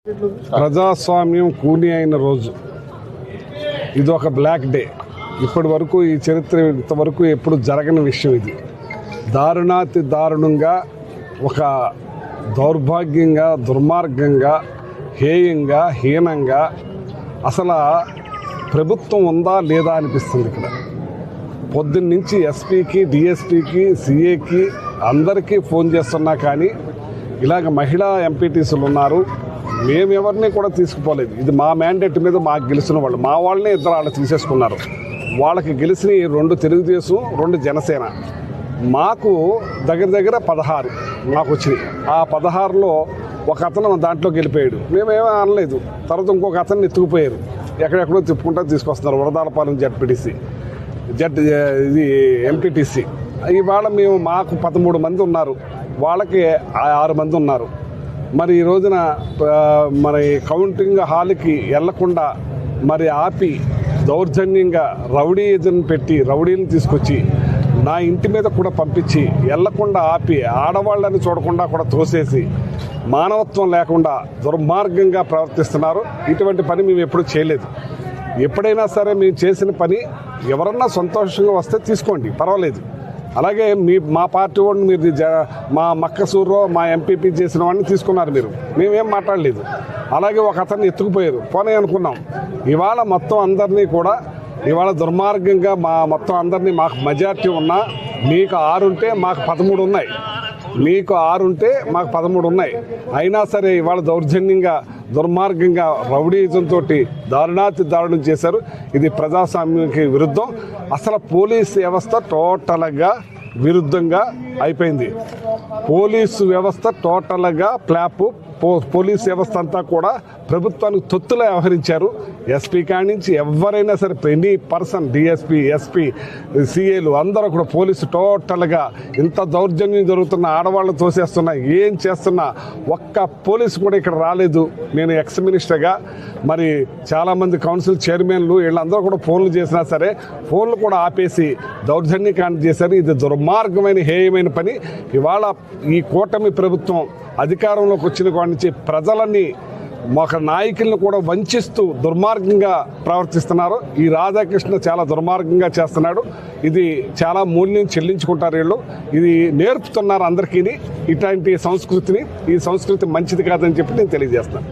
ప్రజాస్వామ్యం కూని అయిన రోజు ఇది ఒక బ్లాక్ డే. ఇప్పటి వరకు ఈ చరిత్ర ఇంతవరకు ఎప్పుడు జరగని విషయం ఇది. దారుణాతి దారుణంగా ఒక దౌర్భాగ్యంగా దుర్మార్గంగా హేయంగా హీనంగా అసలు ప్రభుత్వం ఉందా లేదా అనిపిస్తుంది. ఇక్కడ పొద్దున్నుంచి ఎస్పీకి డిఎస్పీకి సిఏకి అందరికీ ఫోన్ చేస్తున్నా కానీ ఇలాగ మహిళా ఎంపీటీసీలు ఉన్నారు, మేమెవరిని కూడా తీసుకుపోలేదు. ఇది మా మ్యాండేట్ మీద మాకు గెలిచిన వాళ్ళు, మా వాళ్ళనే ఇద్దరు వాళ్ళు తీసేసుకున్నారు. వాళ్ళకి గెలిచిన 2 తెలుగుదేశం 2 జనసేన. మాకు దగ్గర 16 మాకు వచ్చినాయి. ఆ 16లో ఒక అతను దాంట్లోకి వెళ్ళిపోయాడు, మేమేమీ అనలేదు. తర్వాత ఇంకొక అతన్ని ఎత్తుకుపోయారు, ఎక్కడెక్కడో తిప్పుకుంటా తీసుకొస్తున్నారు. వరదాలపాలెం ఇది ఎంపీటీసీ. ఇవాళ మాకు 13 మంది ఉన్నారు, వాళ్ళకి 6 మంది ఉన్నారు. మరి ఈ రోజున మరి కౌంటింగ్ హాల్కి వెళ్లకుండా మరి ఆపి దౌర్జన్యంగా రౌడీజన్ పెట్టి రౌడీని తీసుకొచ్చి నా ఇంటి మీద కూడా పంపించి వెళ్లకుండా ఆపి ఆడవాళ్ళని చూడకుండా కూడా తోసేసి మానవత్వం లేకుండా దుర్మార్గంగా ప్రవర్తిస్తున్నారు. ఇటువంటి పని మేము ఎప్పుడూ చేయలేదు. ఎప్పుడైనా సరే మేము చేసిన పని ఎవరన్నా సంతోషంగా వస్తే తీసుకోండి, పర్వాలేదు. అలాగే మా పార్టీ వాడిని మీరు మా మక్కసూరులో మా ఎంపీపీ చేసిన వాడిని తీసుకున్నారు, మేమేం మాట్లాడలేదు. అలాగే ఒక అతన్ని ఎత్తుకుపోయారు, పోనీ అనుకున్నాం. ఇవాళ మొత్తం అందరినీ కూడా ఇవాళ దుర్మార్గంగా మొత్తం అందరినీ మాకు మెజార్టీ ఉన్నా మీకు 6 ఉంటే మాకు 13 ఉన్నాయి, మీకు 6 ఉంటే మాకు 13 ఉన్నాయి. అయినా సరే ఇవాళ దౌర్జన్యంగా దుర్మార్గంగా రౌడీజంతో దారుణాతి దారుణం చేశారు. ఇది ప్రజాస్వామ్యానికి విరుద్ధం. అసలు పోలీసు వ్యవస్థ టోటల్గా విరుద్ధంగా అయిపోయింది. పోలీసు వ్యవస్థ టోటల్గా ఫ్లాప్. పోలీస్ వ్యవస్థ అంతా కూడా ప్రభుత్వానికి తొత్తులో వ్యవహరించారు. ఎస్పీ కాడి నుంచి ఎవరైనా సరే ఎనీ పర్సన్, డిఎస్పీ, ఎస్పీ, సిఏలు అందరూ కూడా పోలీసు టోటల్గా ఇంత దౌర్జన్యం జరుగుతున్న, ఆడవాళ్ళు తోసేస్తున్నా, ఏం చేస్తున్నా ఒక్క పోలీసు కూడా ఇక్కడ రాలేదు. నేను ఎక్స్ మినిస్టర్గా మరి చాలామంది కౌన్సిల్ చైర్మన్లు వీళ్ళందరూ కూడా ఫోన్లు చేసినా సరే ఫోన్లు కూడా ఆపేసి దౌర్జన్యకాండ చేశారు. ఇది దుర్మార్గమైన హేయమైన పని. ఇవాళ ఈ కూటమి ప్రభుత్వం అధికారంలోకి వచ్చిన కాడి నుంచి ప్రజలని ఒక నాయకులను కూడా వంచిస్తూ దుర్మార్గంగా ప్రవర్తిస్తున్నారు. ఈ రాధాకృష్ణ చాలా దుర్మార్గంగా చేస్తున్నాడు. ఇది చాలా మూల్యం చెల్లించుకుంటారు వీళ్ళు. ఇది నేర్పుతున్నారు అందరికీ ఇట్లాంటి సంస్కృతిని. ఈ సంస్కృతి మంచిది కాదని చెప్పి నేను తెలియజేస్తున్నాను.